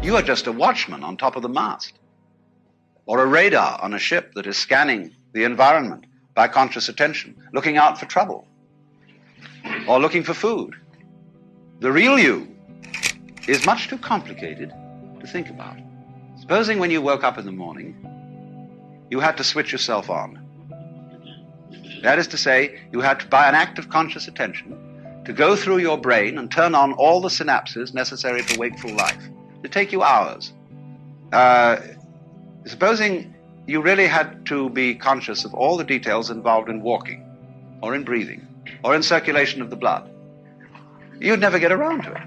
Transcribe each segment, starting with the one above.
You are just a watchman on top of the mast, or a radar on a ship that is scanning the environment by conscious attention, looking out for trouble, or looking for food. The real you is much too complicated to think about. Supposing when you woke up in the morning, you had to switch yourself on. That is to say, you had to, by an act of conscious attention, to go through your brain and turn on all the synapses necessary for wakeful life. It'd take you hours. Supposing you really had to be conscious of all the details involved in walking, or in breathing, or in circulation of the blood, you'd never get around to it.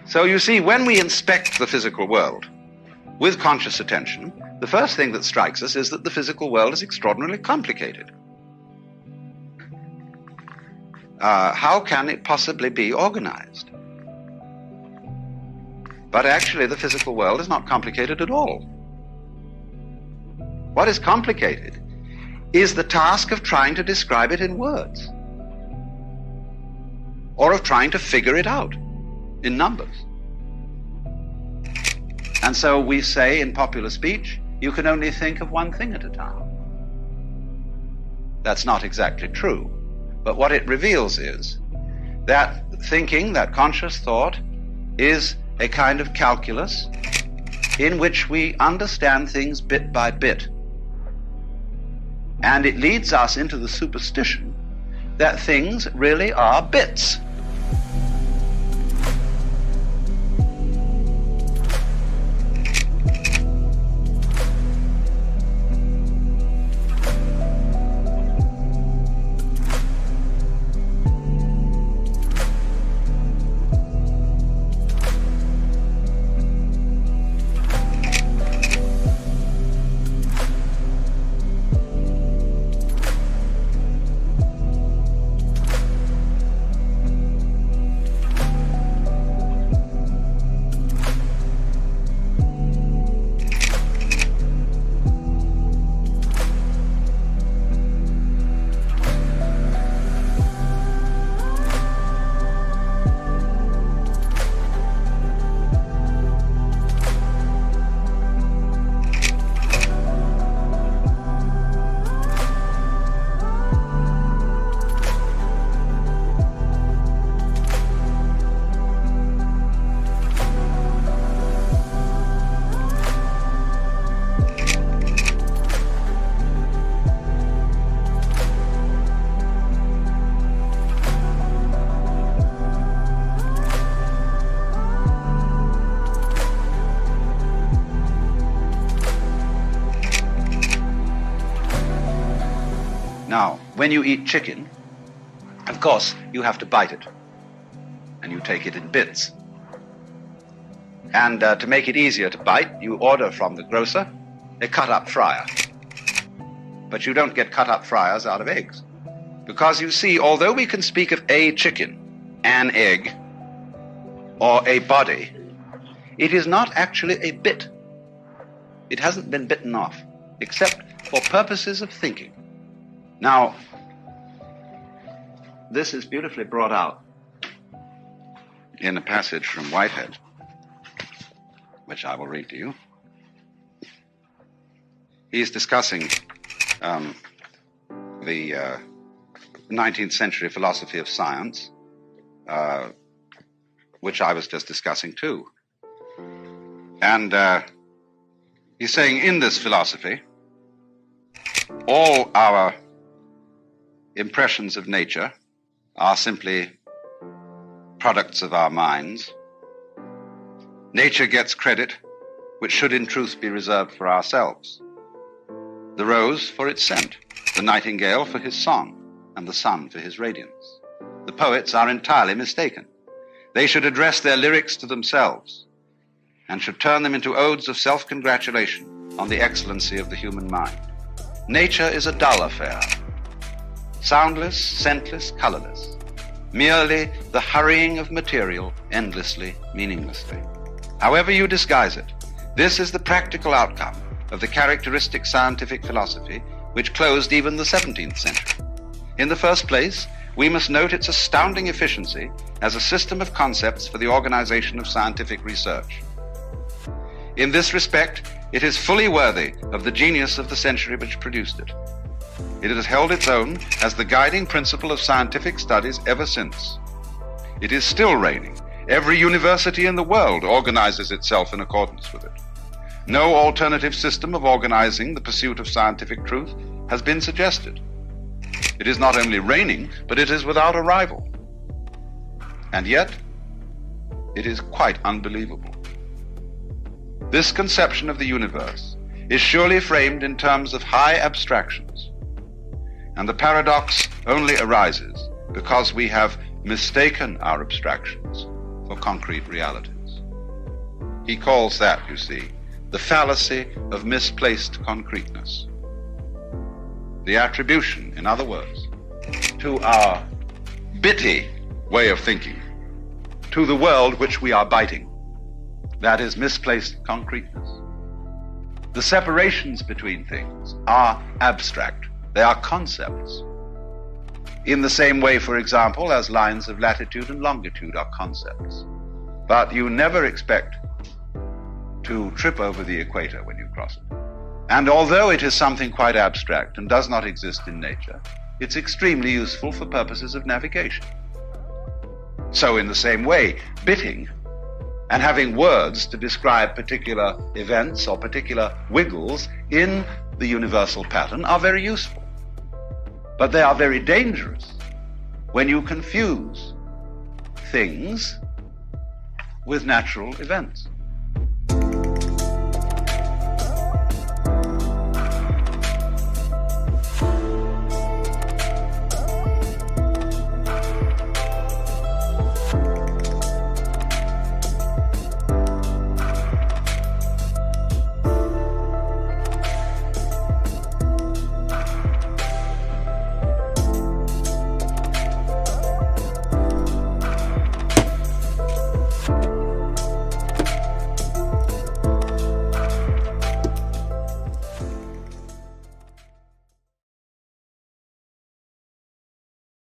So you see, when we inspect the physical world with conscious attention, the first thing that strikes us is that the physical world is extraordinarily complicated. How can it possibly be organized? But actually, the physical world is not complicated at all. What is complicated is the task of trying to describe it in words, or of trying to figure it out in numbers. And so we say in popular speech, you can only think of one thing at a time. That's not exactly true. But what it reveals is that thinking, that conscious thought, is a kind of calculus in which we understand things bit by bit. And it leads us into the superstition that things really are bits. Now, when you eat chicken, of course, you have to bite it, and you take it in bits. And to make it easier to bite, you order from the grocer a cut-up fryer. But you don't get cut-up fryers out of eggs. Because you see, although we can speak of a chicken, an egg, or a body, it is not actually a bit. It hasn't been bitten off, except for purposes of thinking. Now, this is beautifully brought out in a passage from Whitehead, which I will read to you. He's discussing the 19th century philosophy of science, which I was just discussing too. And he's saying in this philosophy, all our impressions of nature are simply products of our minds. Nature gets credit which should in truth be reserved for ourselves. The rose for its scent, the nightingale for his song, and the sun for his radiance. The poets are entirely mistaken. They should address their lyrics to themselves and should turn them into odes of self-congratulation on the excellency of the human mind. Nature is a dull affair, soundless, scentless, colorless, merely the hurrying of material endlessly, meaninglessly. However you disguise it, this is the practical outcome of the characteristic scientific philosophy which closed even the 17th century. In the first place, we must note its astounding efficiency as a system of concepts for the organization of scientific research. In this respect, it is fully worthy of the genius of the century which produced it. It has held its own as the guiding principle of scientific studies ever since. It is still reigning. Every university in the world organizes itself in accordance with it. No alternative system of organizing the pursuit of scientific truth has been suggested. It is not only reigning, but it is without a rival. And yet, it is quite unbelievable. This conception of the universe is surely framed in terms of high abstractions, and the paradox only arises because we have mistaken our abstractions for concrete realities. He calls that, you see, the fallacy of misplaced concreteness. The attribution, in other words, to our bitty way of thinking, to the world which we are biting. That is misplaced concreteness. The separations between things are abstract. They are concepts. In the same way, for example, as lines of latitude and longitude are concepts. But you never expect to trip over the equator when you cross it. And although it is something quite abstract and does not exist in nature, it's extremely useful for purposes of navigation. So in the same way, bitting and having words to describe particular events or particular wiggles in the universal pattern are very useful. But they are very dangerous when you confuse things with natural events.